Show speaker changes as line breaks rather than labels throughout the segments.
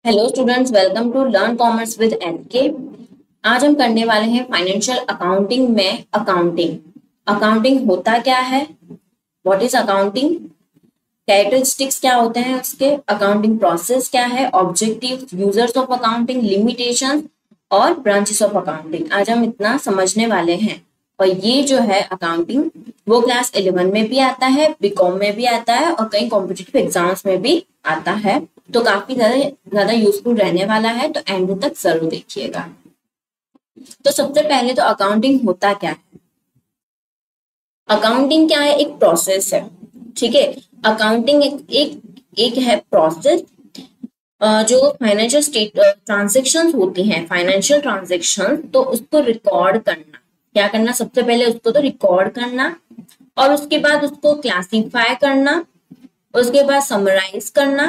Hello students, welcome to learn commerce with NK. आज हम करने वाले हैं फाइनेंशियल अकाउंटिंग में अकाउंटिंग। अकाउंटिंग होता क्या है, व्हाट इज अकाउंटिंग, कैरेक्टरिस्टिक्स क्या होते हैं उसके, अकाउंटिंग प्रोसेस क्या है, objective, users of accounting, limitation और ब्रांचेस ऑफ अकाउंटिंग। आज हम इतना समझने वाले हैं। और ये जो है अकाउंटिंग वो क्लास 11 में भी आता है, बीकॉम में भी आता है और कई कॉम्पिटिटिव एग्जाम्स में भी आता है। तो काफी ज्यादा यूजफुल रहने वाला है, तो एंड तक जरूर देखिएगा। तो सबसे पहले तो अकाउंटिंग होता क्या है। अकाउंटिंग क्या है, एक प्रोसेस है। ठीक है, अकाउंटिंग एक है प्रोसेस जो फाइनेंशियल स्टेट ट्रांजेक्शन होती हैं, फाइनेंशियल ट्रांजेक्शन, तो उसको रिकॉर्ड करना। क्या करना, सबसे पहले उसको तो रिकॉर्ड करना और उसके बाद उसको क्लासिफाई करना, उसके बाद समराइज करना,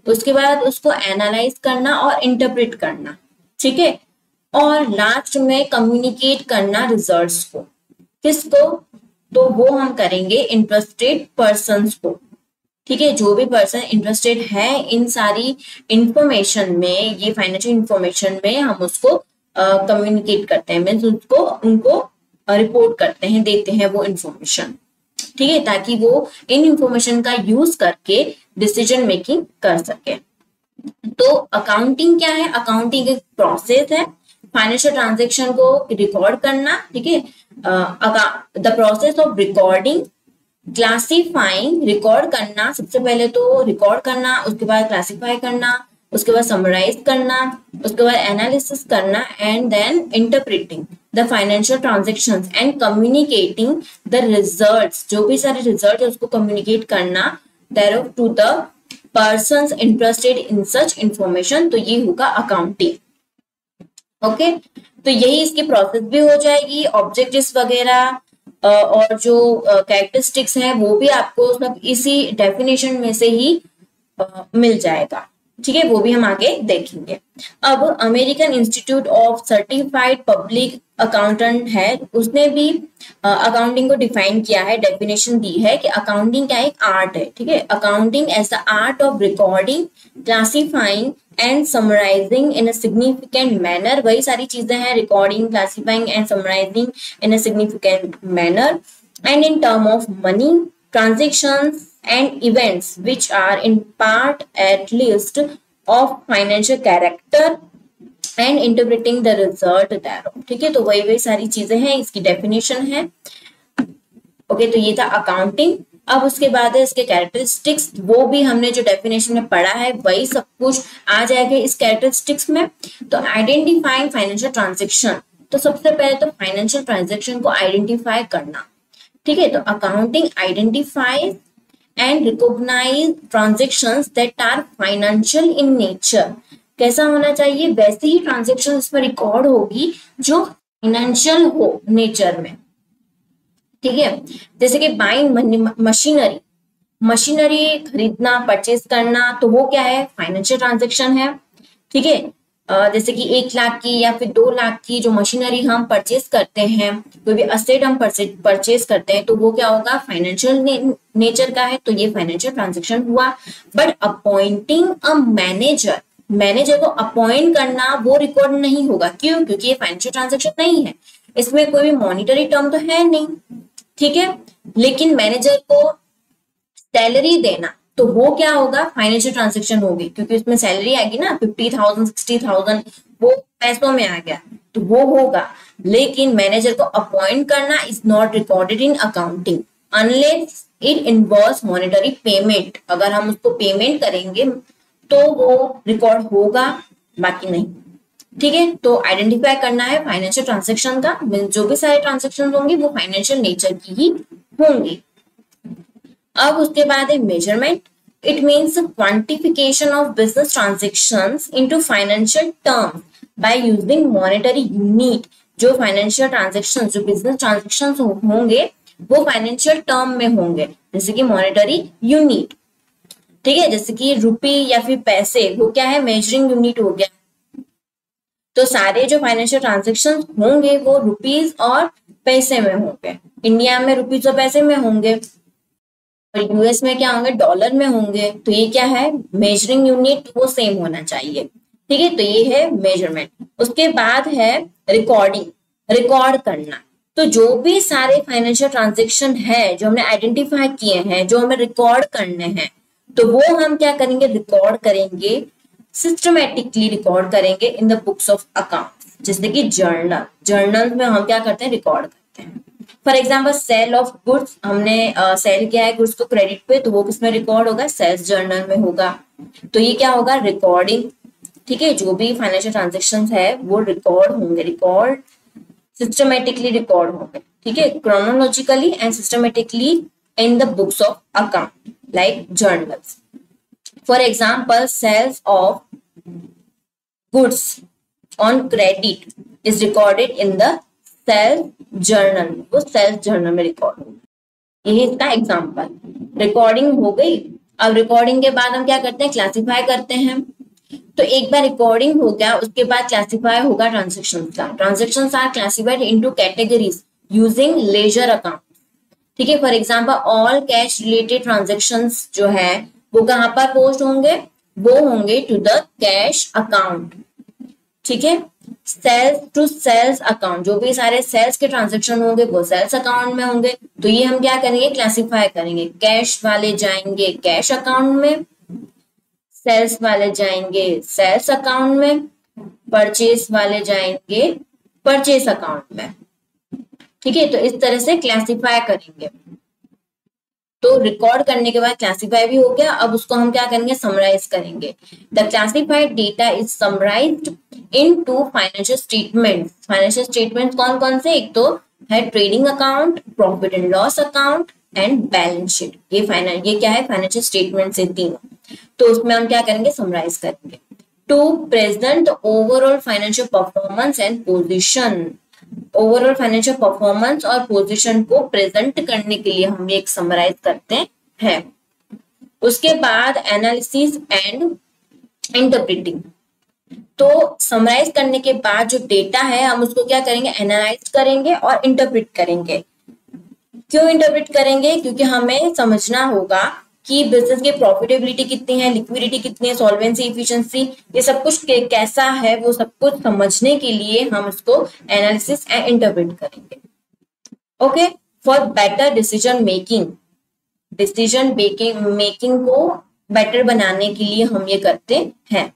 उसके बाद उसको एनालाइज करना और इंटरप्रेट करना। ठीक है, और लास्ट में कम्युनिकेट करना रिजल्ट्स को। किसको, तो वो हम करेंगे इंटरेस्टेड पर्संस को। ठीक है, जो भी पर्सन इंटरेस्टेड है इन सारी इंफॉर्मेशन में, ये फाइनेंशियल इंफॉर्मेशन में, हम उसको कम्युनिकेट करते हैं, मीन्स उसको उनको रिपोर्ट करते हैं, देते हैं वो इंफॉर्मेशन। ठीक है, ताकि वो इन इंफॉर्मेशन का यूज करके डिसीजन मेकिंग कर सके। तो अकाउंटिंग क्या है, अकाउंटिंग एक प्रोसेस है फाइनेंशियल ट्रांजेक्शन को रिकॉर्ड करना। ठीक है, the process of recording, classifying, record करना, सबसे पहले तो रिकॉर्ड करना, उसके बाद क्लासीफाई करना, उसके बाद समराइज करना, उसके बाद एनालिसिस करना and then interpreting the financial transactions and communicating the results. जो भी सारे रिजल्ट है उसको कम्युनिकेट करना there to the persons interested in such information. तो ये होगा अकाउंटिंग। ओके, तो यही इसकी प्रोसेस भी हो जाएगी। ऑब्जेक्टिव्स वगैरह और जो कैरेक्टरिस्टिक्स हैं वो भी आपको सब इसी डेफिनेशन में से ही मिल जाएगा। ठीक है, वो भी हम आगे देखेंगे। अब American institute of certified public accountant है, उसने भी अकाउंटिंग को डिफाइन किया है, डेफिनेशन दी है कि अकाउंटिंग क्या एक आर्ट है। ठीक है, accounting as the art of recording, classifying and summarising in a significant manner. वही सारी चीजें हैं, recording, classifying and summarising in a significant manner and in term of money transactions and events which are in part at least of financial character and interpreting the result thereof। ठीक है, तो वही सारी चीजें हैं, इसकी डेफिनेशन है। Okay, तो ये था अकाउंटिंग। अब उसके बाद है इसके कैरेक्टरिस्टिक्स, वो भी हमने जो डेफिनेशन में पढ़ा है वही सब कुछ आ जाएगा इस कैरेक्टरिस्टिक्स में। तो आइडेंटिफाइंग फाइनेंशियल ट्रांजेक्शन, तो सबसे पहले तो फाइनेंशियल ट्रांजेक्शन को आइडेंटिफाई करना। ठीक है, तो accounting identifies and recognise transactions that are financial in nature. कैसा होना चाहिए, वैसी ही ट्रांजेक्शन इसमें रिकॉर्ड होगी जो फाइनेंशियल हो नेचर में। ठीक है, जैसे कि बाइंग मशीनरी, मशीनरी खरीदना, परचेज करना, तो वो क्या है, फाइनेंशियल ट्रांजेक्शन है। ठीक है, जैसे कि 1 लाख की या फिर 2 लाख की जो मशीनरी हम परचेज करते हैं, कोई भी असेट हम परचेज करते हैं, तो वो क्या होगा, फाइनेंशियल नेचर का है, तो ये फाइनेंशियल ट्रांजेक्शन हुआ। But appointing a manager, manager को अपॉइंट करना वो रिकॉर्ड नहीं होगा। क्यों, क्योंकि ये फाइनेंशियल ट्रांजेक्शन नहीं है, इसमें कोई भी मॉनिटरी टर्म तो है नहीं। ठीक है, लेकिन मैनेजर को सैलरी देना, तो वो क्या होगा, फाइनेंशियल ट्रांजेक्शन होगी, क्योंकि उसमें सैलरी आएगी ना, 50,000 60,000, वो पैसों में आ गया, तो वो होगा। लेकिन मैनेजर को अपॉइंट करना is not recorded in accounting unless it involves monetary payment. अगर हम उसको पेमेंट करेंगे तो वो रिकॉर्ड होगा, बाकी नहीं। ठीक है, तो आइडेंटिफाई करना है फाइनेंशियल ट्रांजेक्शन का, जो भी सारे ट्रांजेक्शन होंगे वो फाइनेंशियल नेचर की ही होंगी। अब उसके बाद है measurement. It means quantification of business transactions into financial terms by using monetary unit. जो फाइनेंशियल ट्रांजेक्शन, जो बिजनेस ट्रांजेक्शन होंगे वो फाइनेंशियल टर्म में होंगे, जैसे कि मॉनेटरी यूनिट। ठीक है, जैसे कि रुपी या फिर पैसे, वो क्या है, मेजरिंग यूनिट हो गया। तो सारे जो फाइनेंशियल ट्रांजेक्शन होंगे वो रुपीज और पैसे में होंगे। इंडिया में रुपीज और पैसे में होंगे। और यूएस में क्या होंगे, डॉलर में होंगे। तो ये क्या है, मेजरिंग यूनिट वो सेम होना चाहिए। ठीक है, तो ये है मेजरमेंट। उसके बाद है रिकॉर्डिंग, रिकॉर्ड करना। तो जो भी सारे फाइनेंशियल ट्रांजेक्शन है जो हमने आइडेंटिफाई किए हैं, जो हमें रिकॉर्ड करने हैं, तो वो हम क्या करेंगे, रिकॉर्ड करेंगे, सिस्टमेटिकली रिकॉर्ड करेंगे इन द बुक्स ऑफ अकाउंट। जैसे कि जर्नल, जर्नल में हम क्या करते हैं, रिकॉर्ड करते हैं। For example sale of goods, हमने सेल किया है गुड्स को क्रेडिट पे, तो वो किसमें रिकॉर्ड होगा, सेल्स जर्नल में होगा। तो ये क्या होगा, रिकॉर्डिंग। ठीक है, जो भी फाइनेंशियल ट्रांजेक्शन है वो रिकॉर्ड होंगे, रिकॉर्ड सिस्टमेटिकली रिकॉर्ड होंगे। ठीक है, chronologically and systematically in the books of account like journals. For example sales of goods on credit is recorded in the sales journal, वो सेल्स जर्नल में record होगा। यही इसका एग्जाम्पल। रिकॉर्डिंग हो गई। अब रिकॉर्डिंग के बाद हम क्या करते हैं, क्लासिफाई करते हैं। तो एक बार रिकॉर्डिंग हो गया, उसके बाद क्लासिफाई होगा ट्रांजेक्शन का। Transactions are classified into categories using ledger account. ठीक है, for example all cash related transactions जो है वो कहाँ पर पोस्ट होंगे, वो होंगे टू द कैश अकाउंट। ठीक है, सेल्स टू सेल्स अकाउंट, जो भी सारे सेल्स के ट्रांजेक्शन होंगे वो सेल्स अकाउंट में होंगे। तो ये हम क्या करेंगे, क्लासिफाई करेंगे। कैश वाले जाएंगे कैश अकाउंट में, सेल्स वाले जाएंगे सेल्स अकाउंट में, परचेस वाले जाएंगे परचेस अकाउंट में। ठीक है, तो इस तरह से क्लासिफाई करेंगे। तो रिकॉर्ड करने के बाद क्लासिफाई भी हो गया। अब उसको हम क्या करेंगे, समराइज करेंगे। The classified data is summarised into financial statement. Financial statement कौन कौन से, एक तो है trading account, profit and loss account and balance sheet. ये क्या है, फाइनेंशियल स्टेटमेंट से तीनों। तो उसमें हम क्या करेंगे, समराइज करेंगे। To present overall financial performance and position, overall financial performance और पोजीशन को प्रेजेंट करने के लिए हम एक समराइज करते हैं। उसके बाद एनालिसिस एंड इंटरप्रेटिंग। तो समराइज करने के बाद जो डेटा है हम उसको क्या करेंगे, एनालाइज करेंगे और इंटरप्रेट करेंगे। क्यों इंटरप्रेट करेंगे, क्योंकि हमें समझना होगा कि बिजनेस की प्रॉफिटेबिलिटी कितनी है, लिक्विडिटी कितनी है, सॉल्वेंसी, इफिशिएंसी, ये सब कुछ कैसा है, वो सब कुछ समझने के लिए हम इसको एनालिसिस एंड इंटरप्रेट करेंगे। Okay, for better decision making, decision making को बेटर बनाने के लिए हम ये करते हैं।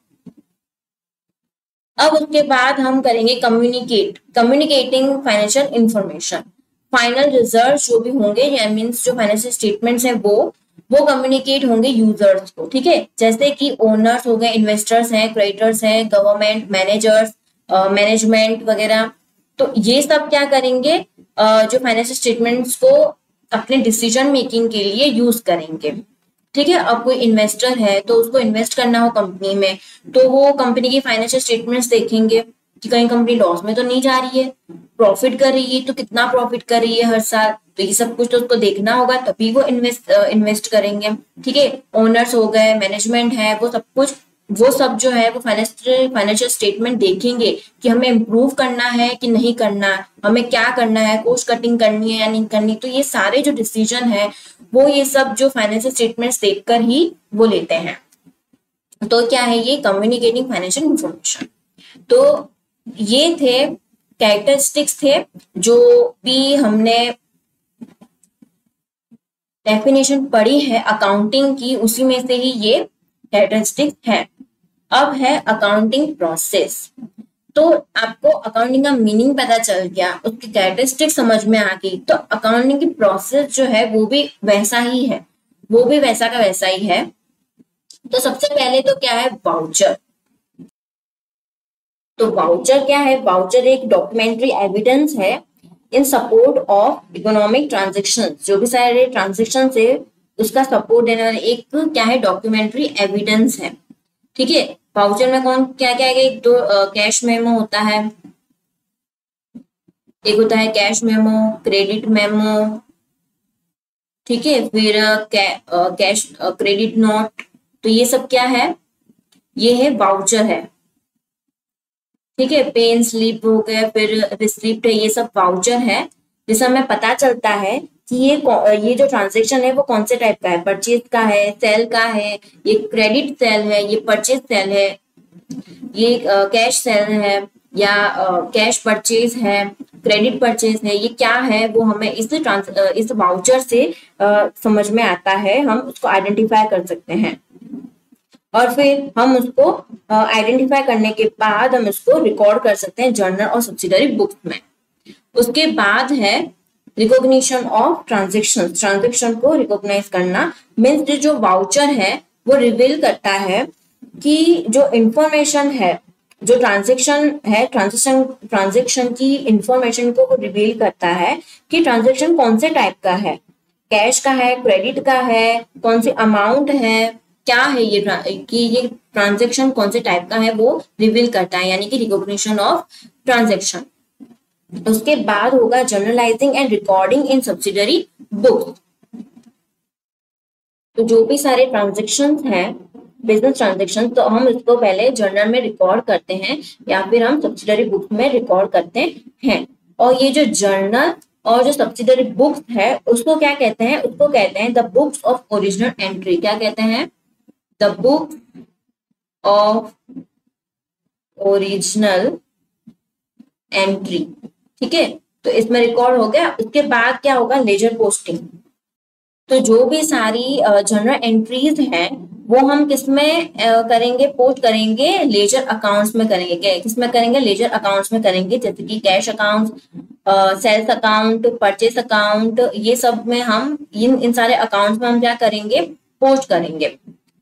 अब उसके बाद हम करेंगे communicating financial information. Final result जो भी होंगे, या मीन्स जो फाइनेंशियल स्टेटमेंट्स हैं वो कम्युनिकेट होंगे यूजर्स को। ठीक है, जैसे कि ओनर्स हो गए, इन्वेस्टर्स हैं, क्रेडिटर्स हैं, गवर्नमेंट, मैनेजर्स, मैनेजमेंट वगैरह। तो ये सब क्या करेंगे, जो फाइनेंशियल स्टेटमेंट्स को अपने डिसीजन मेकिंग के लिए यूज करेंगे। ठीक है, अब कोई इन्वेस्टर है तो उसको इन्वेस्ट करना हो कंपनी में, तो वो कंपनी की फाइनेंशियल स्टेटमेंट्स देखेंगे कि कहीं कंपनी लॉस में तो नहीं जा रही है, प्रॉफिट कर रही है तो कितना प्रॉफिट कर रही है हर साल। तो ये सब कुछ तो उसको देखना होगा, तभी वो इन्वेस्ट करेंगे। ठीक है, ओनर्स हो गए, मैनेजमेंट है, वो सब जो है वो फाइनेंशियल स्टेटमेंट देखेंगे कि हमें इम्प्रूव करना है कि नहीं करना, हमें क्या करना है, कॉस्ट कटिंग करनी है या नहीं करनी। तो ये सारे जो डिसीजन है वो ये सब जो फाइनेंशियल स्टेटमेंट्स देखकर ही वो लेते हैं। तो क्या है, ये कम्युनिकेटिंग फाइनेंशियल इंफॉर्मेशन। तो ये थे कैरेक्टरिस्टिक्स थे जो भी हमने डेफिनेशन पढ़ी है अकाउंटिंग की, उसी में से ही ये कैरेक्टरिस्टिक्स है। अब है अकाउंटिंग प्रोसेस। तो आपको अकाउंटिंग का मीनिंग पता चल गया, उसकी कैरेक्टरिस्टिक्स समझ में आ गई, तो अकाउंटिंग की प्रोसेस जो है वो भी वैसा ही है, वो भी वैसा का वैसा ही है। तो सबसे पहले तो क्या है, वाउचर। तो वाउचर क्या है, वाउचर एक डॉक्यूमेंट्री एविडेंस है इन सपोर्ट ऑफ इकोनॉमिक ट्रांजेक्शन। जो भी सारे ट्रांजेक्शन है उसका सपोर्ट देने वाला एक क्या है, डॉक्यूमेंट्री एविडेंस है। ठीक है, वाउचर में कौन क्या क्या है, एक तो कैश मेमो होता है, एक होता है कैश मेमो, क्रेडिट मेमो। ठीक है, फिर कैश क्रेडिट नोट। तो ये सब क्या है, ये है वाउचर है। ठीक है, पेन स्लिप हो गया, फिर रिसिप्ट है, ये सब वाउचर है जिससे हमें पता चलता है कि ये जो ट्रांजेक्शन है वो कौन से टाइप का है, परचेज का है, सेल का है, ये क्रेडिट सेल है, ये परचेज सेल है, ये कैश सेल है, या कैश परचेज है, क्रेडिट परचेज है, ये क्या है वो हमें इस वाउचर से समझ में आता है, हम उसको आइडेंटिफाई कर सकते हैं। और फिर हम उसको आइडेंटिफाई करने के बाद हम उसको रिकॉर्ड कर सकते हैं जर्नल और सब्सिडरी बुक्स में। उसके बाद है रिकॉग्निशन ऑफ ट्रांजेक्शन को रिकॉग्नाइज करना, मीन्स जो वाउचर है वो रिवील करता है कि जो इंफॉर्मेशन है, जो ट्रांजेक्शन की इंफॉर्मेशन को रिवील करता है कि ट्रांजेक्शन कौन से टाइप का है, कैश का है, क्रेडिट का है, कौन सी अमाउंट है, क्या है ये ट्रांजेक्शन कौन से टाइप का है वो रिवील करता है, यानी कि रिकॉग्निशन ऑफ ट्रांजेक्शन। उसके बाद होगा journalising and recording in subsidiary book. तो जो भी सारे ट्रांजेक्शन हैं, बिजनेस ट्रांजेक्शन, तो हम इसको पहले जर्नल में रिकॉर्ड करते हैं या फिर हम सब्सिडरी बुक में रिकॉर्ड करते हैं। और ये जो जर्नल और जो सब्सिडरी बुक्स है उसको क्या कहते हैं, उसको कहते हैं the books of original entry. क्या कहते हैं? The book of original entry. ठीक है, तो इसमें रिकॉर्ड हो गया। उसके बाद क्या होगा? Ledger posting. तो जो भी सारी जर्नल एंट्रीज हैं वो हम किसमें करेंगे? पोस्ट करेंगे लेजर अकाउंट्स में करेंगे। किसमें करेंगे? लेजर अकाउंट्स में करेंगे, जैसे कि cash account, sales account, purchase account, ये सब में हम इन सारे अकाउंट्स में हम क्या करेंगे? पोस्ट करेंगे।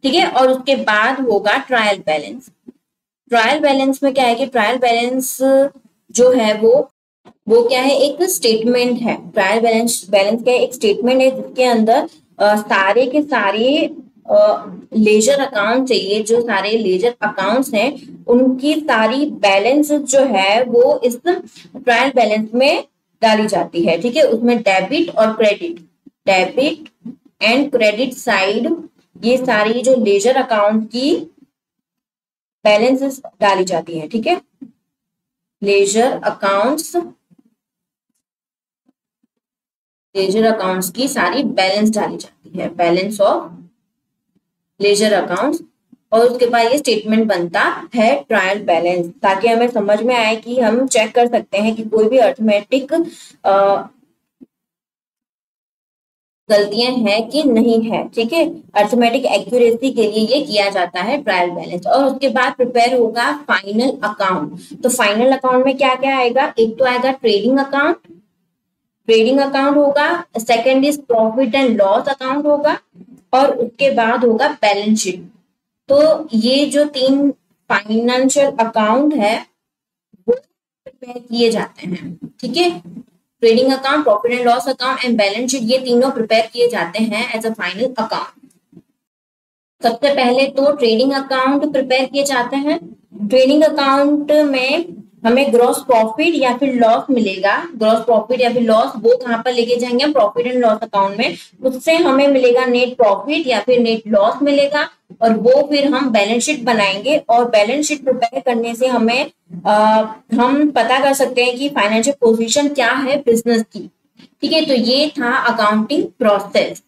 ठीक है, और उसके बाद होगा ट्रायल बैलेंस। ट्रायल बैलेंस में क्या है कि ट्रायल बैलेंस जो है वो क्या है? एक स्टेटमेंट है। ट्रायल बैलेंस क्या है? एक स्टेटमेंट है जिसके अंदर सारे के सारे लेजर अकाउंट चाहिए, जो सारे लेजर अकाउंट्स हैं उनकी सारी बैलेंस जो है वो इस ट्रायल बैलेंस में डाली जाती है। ठीक है, उसमें डेबिट और credit, debit and credit side, ये सारी जो लेजर अकाउंट की बैलेंसेस डाली जाती है। ठीक है, लेजर अकाउंट्स की सारी बैलेंस डाली जाती है, बैलेंस ऑफ लेजर अकाउंट्स। और उसके बाद ये स्टेटमेंट बनता है ट्रायल बैलेंस, ताकि हमें समझ में आए कि हम चेक कर सकते हैं कि कोई भी अर्थमेटिक गलतियां हैं कि नहीं है। ठीक है, अर्थमेटिक एक्यूरेसी के लिए ये किया जाता है ट्रायल बैलेंस। और उसके बाद प्रिपेयर होगा फाइनल अकाउंट। तो फाइनल अकाउंट में क्या क्या आएगा? एक तो आएगा ट्रेडिंग अकाउंट होगा, second is profit and loss account होगा, और उसके बाद होगा बैलेंस शीट। तो ये जो 3 फाइनेंशियल अकाउंट है वो प्रिपेयर किए जाते हैं। ठीक है, trading account, profit and loss account and balance sheet, ये तीनों प्रिपेयर किए जाते हैं एज अ फाइनल अकाउंट। सबसे पहले तो ट्रेडिंग अकाउंट प्रिपेयर किए जाते हैं। ट्रेडिंग अकाउंट में हमें ग्रॉस प्रॉफिट या फिर लॉस मिलेगा। ग्रॉस प्रॉफिट या फिर लॉस वो कहाँ पर लेके जाएंगे? प्रॉफिट एंड लॉस अकाउंट में। उससे हमें मिलेगा नेट प्रॉफिट या फिर नेट लॉस मिलेगा, और वो फिर हम बैलेंस शीट बनाएंगे। और बैलेंस शीट प्रिपेयर करने से हमें हम पता कर सकते हैं कि फाइनेंशियल पोजीशन क्या है बिजनेस की। ठीक है, तो ये था अकाउंटिंग प्रोसेस।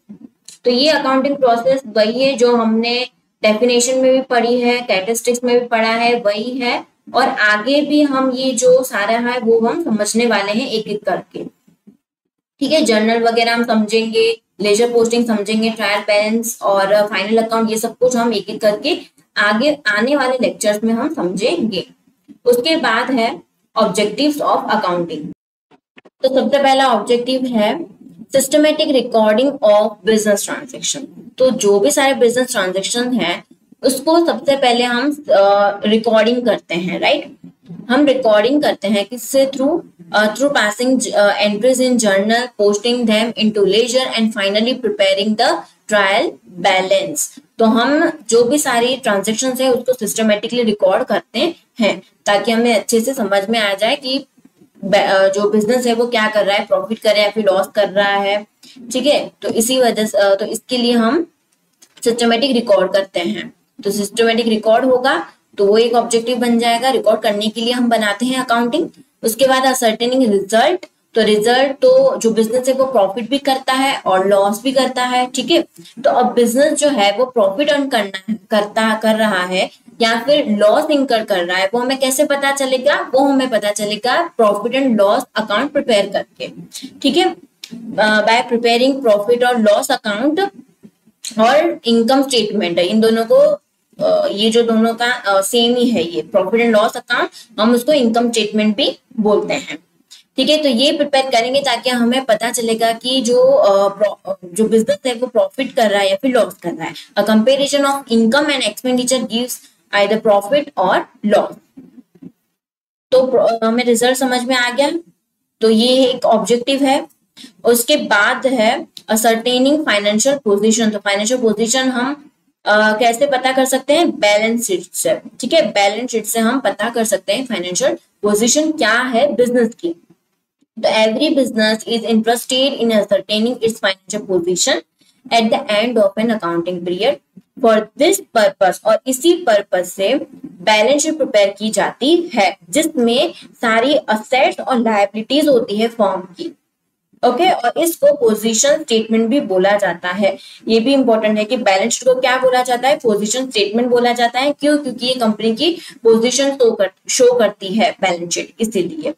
तो ये अकाउंटिंग प्रोसेस वही है जो हमने डेफिनेशन में भी पढ़ी है, स्टैटिस्टिक्स में भी पढ़ा है, वही है। और आगे भी हम ये जो सारा है वो हम समझने वाले हैं एक एक करके। ठीक है, जर्नल वगैरह हम समझेंगे, लेजर पोस्टिंग समझेंगे, ट्रायल बैलेंस और फाइनल अकाउंट, ये सब कुछ हम एक एक करके आगे आने वाले लेक्चर्स में हम समझेंगे। उसके बाद है ऑब्जेक्टिव्स ऑफ अकाउंटिंग। तो सबसे पहला ऑब्जेक्टिव है systematic recording of business transaction. तो जो भी सारे बिजनेस ट्रांजेक्शन हैं उसको सबसे पहले हम रिकॉर्डिंग करते हैं, राइट। हम रिकॉर्डिंग करते हैं किससे? Through passing entries in journal, posting them into ledger and finally preparing the trial balance. तो हम जो भी सारी ट्रांजेक्शन है उसको सिस्टमेटिकली रिकॉर्ड करते हैं ताकि हमें अच्छे से समझ में आ जाए कि जो बिजनेस है वो क्या कर रहा है, प्रॉफिट कर रहा है या फिर लॉस कर रहा है। ठीक है, तो इसी वजह से तो इसके लिए हम सिस्टमेटिक रिकॉर्ड करते हैं। तो सिस्टमेटिक रिकॉर्ड होगा तो वो एक ऑब्जेक्टिव बन जाएगा। रिकॉर्ड करने के लिए हम बनाते हैं अकाउंटिंग। उसके बाद असर्टेनिंग रिजल्ट तो रिजल्ट तो जो बिजनेस है वो प्रॉफिट भी करता है और लॉस भी करता है, ठीक है। तो अब बिजनेस जो है वो प्रॉफिट अर्न कर रहा है या फिर लॉस इनकर कर रहा है, वो हमें कैसे पता चलेगा? वो हमें पता चलेगा profit and loss account prepare करके, ठीक है। बाय प्रिपेयरिंग प्रॉफिट और लॉस अकाउंट और इनकम स्टेटमेंट है, इन दोनों को ये जो दोनों का सेम ही है, ये प्रॉफिट एंड लॉस अकाउंट, हम उसको इनकम स्टेटमेंट भी बोलते हैं, ठीक है। तो ये प्रिपेयर करेंगे ताकि हमें पता चलेगा कि जो बिजनेस है वो प्रॉफिट कर रहा है या फिर लॉस कर रहा है। A comparison of income and expenditure gives either profit और लॉस। तो हमें रिजल्ट समझ में आ गया, तो ये एक ऑब्जेक्टिव है। उसके बाद है असर्टेनिंग फाइनेंशियल पोजीशन। तो फाइनेंशियल पोजीशन हम कैसे पता कर सकते हैं? बैलेंस शीट से, ठीक है। बैलेंस शीट से हम पता कर सकते हैं फाइनेंशियल पोजीशन क्या है बिजनेस की। तो every business is interested in ascertaining its financial position at the end of an accounting period. For this purpose, और इसी पर्पस से बैलेंस शीट प्रिपेयर की जाती है जिसमें सारी असेट्स और लायबिलिटीज होती है फर्म की, ओके। और इसको पोजीशन स्टेटमेंट भी बोला जाता है। ये भी इंपॉर्टेंट है कि बैलेंस शीट को क्या बोला जाता है? पोजीशन स्टेटमेंट बोला जाता है। क्यों? क्योंकि ये कंपनी की पोजीशन शो करती है बैलेंस शीट, इसीलिए,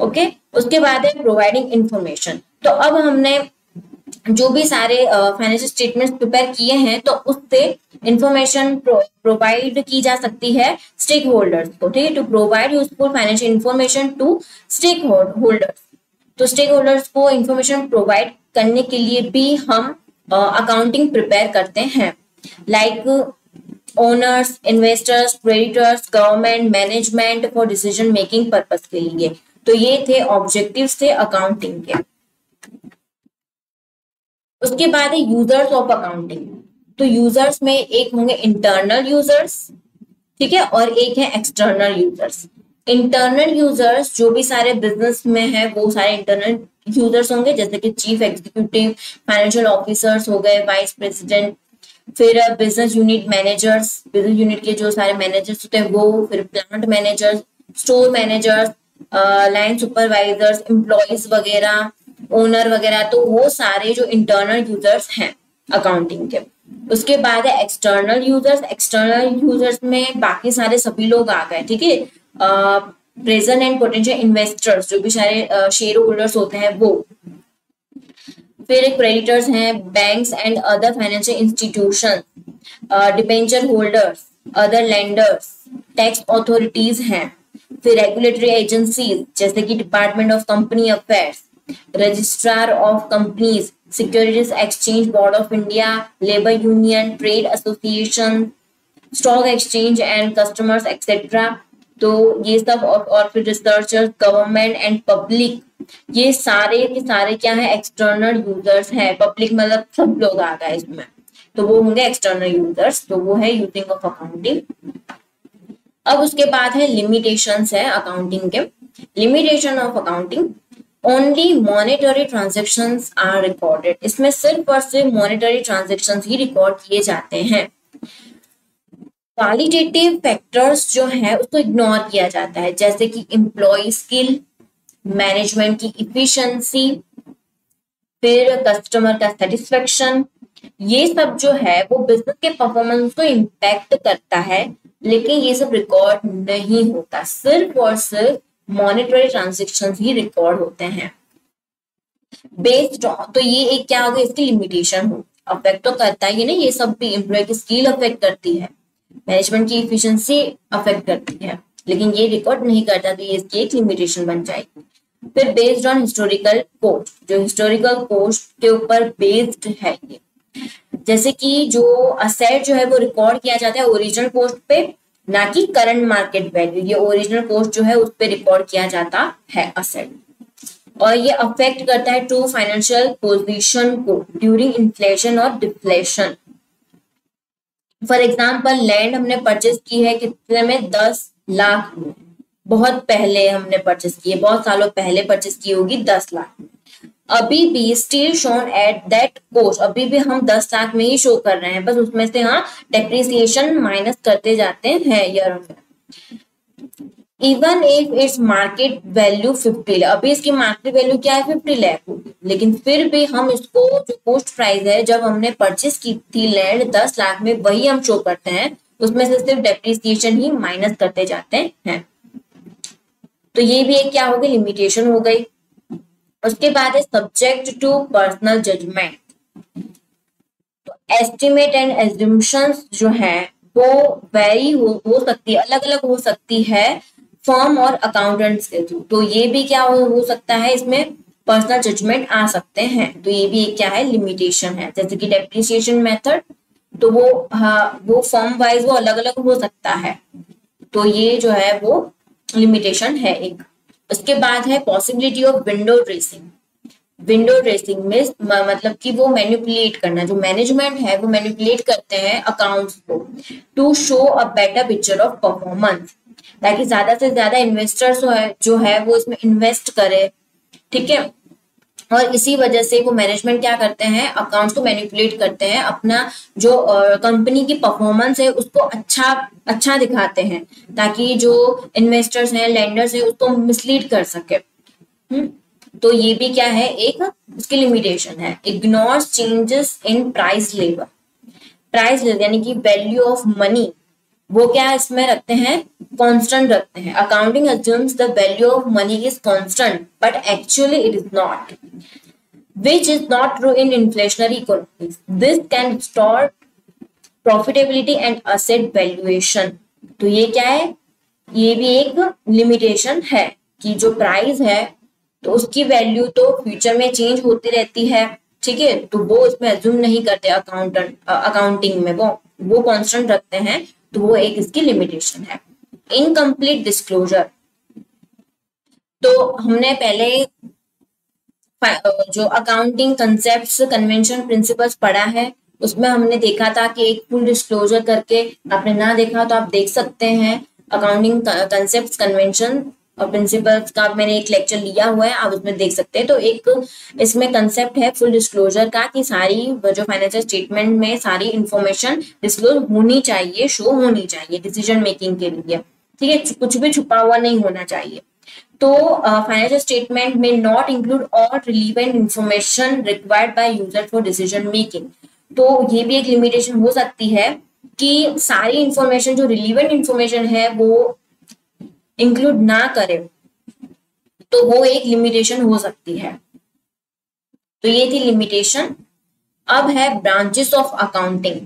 ओके। उसके बाद है प्रोवाइडिंग इंफॉर्मेशन। तो अब हमने जो भी सारे फाइनेंशियल स्टेटमेंट्स प्रिपेयर किए हैं तो उससे इंफॉर्मेशन प्रोवाइड की जा सकती है स्टेक होल्डर्स को, ठीक है। To provide useful financial information to stake holders. तो स्टेक होल्डर्स को इंफॉर्मेशन प्रोवाइड करने के लिए भी हम अकाउंटिंग प्रिपेयर करते हैं, like owners, investors, creditors, government, management for decision making purpose के लिए। तो ये थे ऑब्जेक्टिव्स थे अकाउंटिंग के। उसके बाद है यूजर्स ऑफ अकाउंटिंग। तो यूजर्स में एक होंगे इंटरनल यूजर्स, ठीक है, और एक है एक्सटर्नल यूजर्स। इंटरनल यूजर्स जो भी सारे बिजनेस में है वो सारे इंटरनल यूजर्स होंगे, जैसे कि चीफ एग्जीक्यूटिव, फाइनेंशियल ऑफिसर्स हो गए, वाइस प्रेसिडेंट, फिर business unit managers, business unit के जो सारे मैनेजर्स होते हैं वो, फिर plant managers, store managers, line supervisors, employees वगैरह, ओनर वगैरह। तो वो सारे जो इंटरनल यूजर्स हैं अकाउंटिंग के। उसके बाद है एक्सटर्नल यूजर्स। एक्सटर्नल यूजर्स में बाकी सारे सभी लोग आ गए, ठीक है। प्रेजेंट एंड पोटेंशियल इन्वेस्टर्स, जो भी सारे शेयर होल्डर्स होते हैं वो। फिर क्रेडिटर्स हैं, banks and other financial institution, debenture holders, other lenders, tax authorities हैं, फिर रेगुलेटरी एजेंसीज जैसे कि department of company affairs, registrar of companies, securities exchange board of India, labour union, trade association, stock exchange and customers etcetera. तो ये सब, और फिर researchers, government and public, ये सारे के सारे क्या है? एक्सटर्नल यूजर्स हैं। पब्लिक मतलब सब लोग आ गए इसमें, तो वो होंगे एक्सटर्नल यूजर्स। तो वो है यूजिंग ऑफ अकाउंटिंग। अब उसके बाद है लिमिटेशंस है अकाउंटिंग के। Limitation of accounting, only monetary transactions are recorded. इसमें सिर्फ और सिर्फ मॉनेटरी ट्रांजेक्शन्स ही रिकॉर्ड किए जाते हैं। क्वालिटेटिव फैक्टर्स जो है उसको इग्नोर किया जाता है, जैसे कि एम्प्लॉय स्किल, मैनेजमेंट की इफिशिएंसी, फिर कस्टमर का सेटिस्फेक्शन। ये सब जो है वो बिजनेस के परफॉर्मेंस को इम्पैक्ट करता है, लेकिन ये सब रिकॉर्ड नहीं होता। सिर्फ और सिर्फ मॉनेटरी ट्रांजेक्शन्स ही रिकॉर्ड होते हैं बेस्ड ऑन। तो ये एक क्या होगा? इसकी लिमिटेशन हो। अफेक्ट तो करता ही नहीं, ये सब भी एम्प्लॉय की स्किल अफेक्ट करती है, मैनेजमेंट की इफिशिएंसी अफेक्ट करती है, लेकिन ये रिकॉर्ड नहीं करता, तो ये इसकी एक लिमिटेशन बन जाएगी। फिर बेस्ड ऑन हिस्टोरिकल कोस्ट, जो हिस्टोरिकल कोस्ट के ऊपर बेस्ड है ये, जैसे कि जो असेट जो है वो रिकॉर्ड किया जाता है ओरिजिनल कोस्ट पे, ना कि करंट मार्केट वैल्यू। ये ओरिजिनल कोस्ट जो है उस पे रिकॉर्ड किया जाता है असेट, और ये अफेक्ट करता है ट्रू फाइनेंशियल पोजीशन को ड्यूरिंग इन्फ्लेशन और डिफ्लेशन। फॉर एग्जाम्पल, लैंड हमने परचेज की है कितने में? 10 लाख में। बहुत पहले हमने परचेज की है, बहुत सालों पहले परचेज की होगी 10 लाख में। अभी भी still shown at that cost, अभी भी हम 10 लाख में ही शो कर रहे हैं, बस उसमें से हाँ डेप्रिसिएशन माइनस करते जाते हैं year on year. Even if its market value 50 lakh, अभी इसकी मार्केट वैल्यू क्या है 50 लाख होगी, लेकिन फिर भी हम इसको जो पोस्ट प्राइस है जब हमने परचेस की थी लैंड 10 लाख में, वही हम शो करते हैं, उसमें से सिर्फ डेप्रिसिएशन ही माइनस करते जाते हैं। तो ये भी एक क्या हो गई, लिमिटेशन हो गई। उसके बाद है सब्जेक्ट टू पर्सनल जजमेंट। तो एस्टिमेट एंड एज्यूम्शंस जो है वो वेरी हो सकती है, अलग अलग हो सकती है फर्म और अकाउंटेंट्स के थ्रू। तो ये भी क्या हो सकता है, इसमें पर्सनल जजमेंट आ सकते हैं। तो ये भी एक क्या है, लिमिटेशन है। जैसे कि डेप्रिसिएशन मेथड, तो वो फर्म वाइज वो अलग अलग हो सकता है। तो ये जो है वो लिमिटेशन है एक। उसके बाद है possibility of window dressing. Window dressing में मतलब कि वो मैनिपुलेट करना, जो मैनेजमेंट है वो मैनिपुलेट करते हैं अकाउंट्स को to show a better picture of performance, ताकि ज्यादा से ज्यादा इन्वेस्टर्स जो है वो इसमें इन्वेस्ट करे, ठीक है। और इसी वजह से वो मैनेजमेंट क्या करते हैं, अकाउंट्स को मैनिपुलेट करते हैं, अपना जो कंपनी की परफॉर्मेंस है उसको अच्छा दिखाते हैं, ताकि जो इन्वेस्टर्स हैं, लेंडर्स हैं, उसको मिसलीड कर सके। तो ये भी क्या है, एक उसकी लिमिटेशन है। Ignores changes in price level. Price यानी कि वैल्यू ऑफ मनी, वो क्या इसमें रखते हैं, कांस्टेंट रखते हैं। Accounting assumes the value of money is constant but actually it is not, which is not true in inflationary economies. This can distort profitability and asset valuation. तो ये क्या है, ये भी एक लिमिटेशन है कि जो प्राइस है तो उसकी वैल्यू तो फ्यूचर में चेंज होती रहती है, ठीक है। तो वो इसमें अज्यूम नहीं करते अकाउंटिंग में, वो कांस्टेंट रखते हैं। तो वो एक इसकी लिमिटेशन है। इनकम्प्लीट डिस्क्लोजर, तो हमने पहले जो अकाउंटिंग कंसेप्ट्स, कन्वेंशन, प्रिंसिपल्स पढ़ा है, उसमें हमने देखा था कि एक फुल डिस्क्लोजर करके, आपने ना देखा तो आप देख सकते हैं। अकाउंटिंग कंसेप्ट्स, कन्वेंशन और प्रिंसिपल्स का मैंने एक लेक्चर लिया हुआ है, आप उसमें देख सकते हैं। तो एक इसमें कंसेप्ट है फुल डिस्क्लोजर का, कि सारी जो फाइनेंशियल स्टेटमेंट में सारी इंफॉर्मेशन डिस्क्लोज होनी चाहिए, शो होनी चाहिए डिसीजन मेकिंग के लिए, ठीक है। कुछ भी छुपा हुआ नहीं होना चाहिए। तो फाइनेंशियल स्टेटमेंट में not include all relevant information required by user for decision making. तो ये भी एक लिमिटेशन हो सकती है कि सारी इंफॉर्मेशन, जो रिलीवेंट इंफॉर्मेशन है, वो इंक्लूड ना करे, तो वो एक लिमिटेशन हो सकती है। तो ये थी लिमिटेशन। अब है ब्रांचेस ऑफ अकाउंटिंग।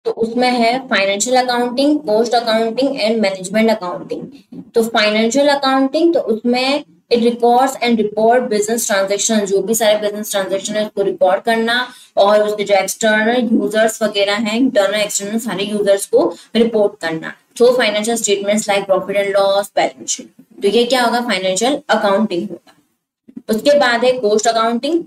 तो उसमें है financial accounting, cost accounting and management accounting. तो फाइनेंशियल अकाउंटिंग, तो उसमें it records and report business transaction, जो भी सारे बिजनेस ट्रांजेक्शन है उसको रिकॉर्ड करना, और उसके जो एक्सटर्नल यूजर्स वगैरह हैं, इंटरनल एक्सटर्नल सारे यूजर्स को रिपोर्ट करना। तो financial statements like profit and loss, balance sheet. तो ये क्या होगा, फाइनेंशियल अकाउंटिंग होगा। उसके बाद है कॉस्ट अकाउंटिंग।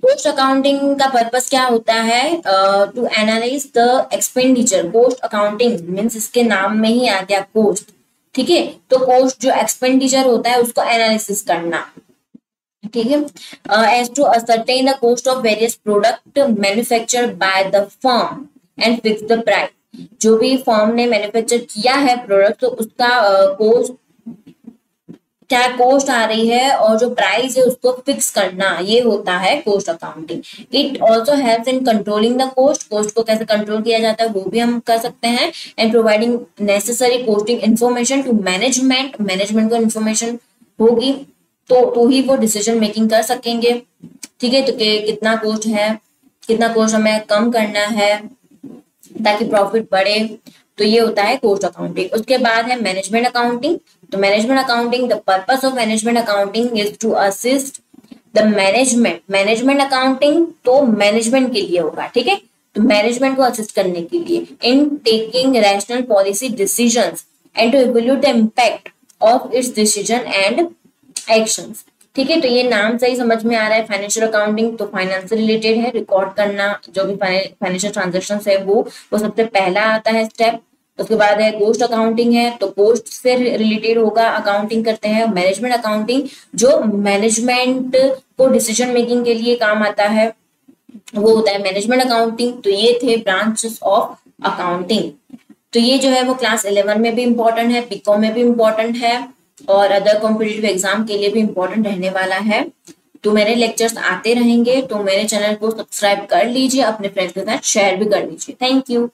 कॉस्ट अकाउंटिंग का पर्पस क्या होता है, to analyse the expenditure. Cost accounting means इसके नाम में ही आ गया कॉस्ट, ठीक है। तो कॉस्ट जो एक्सपेंडिचर होता है उसको एनालिसिस करना, ठीक है। As to ascertain the cost of various product manufactured by the firm and fix the price. जो भी फर्म ने मैन्युफैक्चर किया है प्रोडक्ट, तो उसका कॉस्ट क्या कॉस्ट आ रही है और जो प्राइस है उसको फिक्स करना, ये होता है cost accounting. It also helps in controlling the cost. Cost को कैसे कंट्रोल किया जाता है वो भी हम कर सकते हैं। And providing necessary costing information to management. Management को इन्फॉर्मेशन होगी तो ही वो डिसीजन मेकिंग कर सकेंगे, ठीक है। तो कितना कॉस्ट है, कितना कॉस्ट हमें कम करना है ताकि प्रॉफिट बढ़े। तो ये होता है कॉस्ट अकाउंटिंग। उसके बाद है मैनेजमेंट अकाउंटिंग। तो management accounting, the purpose of management accounting is to assist the management. Management accounting तो मैनेजमेंट के लिए होगा, ठीक है। तो मैनेजमेंट को असिस्ट करने के लिए in taking rational policy decisions and to evaluate the impact of its decision and actions, ठीक है। तो ये नाम से ही समझ में आ रहा है फाइनेंशियल अकाउंटिंग तो फाइनेंस से रिलेटेड है। रिकॉर्ड करना जो भी फाइनेंशियल ट्रांजेक्शन है वो सबसे पहला आता है स्टेप। उसके बाद है कॉस्ट अकाउंटिंग है, तो कॉस्ट से रिलेटेड होगा, अकाउंटिंग करते हैं। मैनेजमेंट अकाउंटिंग जो मैनेजमेंट को डिसीजन मेकिंग के लिए काम आता है वो होता है मैनेजमेंट अकाउंटिंग। तो ये थे ब्रांचेस ऑफ अकाउंटिंग। तो ये जो है वो क्लास 11 में भी इम्पोर्टेंट है, बीकॉम में भी इम्पोर्टेंट है और अदर कॉम्पिटिटिव एग्जाम के लिए भी इम्पोर्टेंट रहने वाला है। तो मेरे लेक्चर्स आते रहेंगे, तो मेरे चैनल को सब्सक्राइब कर लीजिए, अपने फ्रेंड्स के साथ शेयर भी कर लीजिए। Thank you.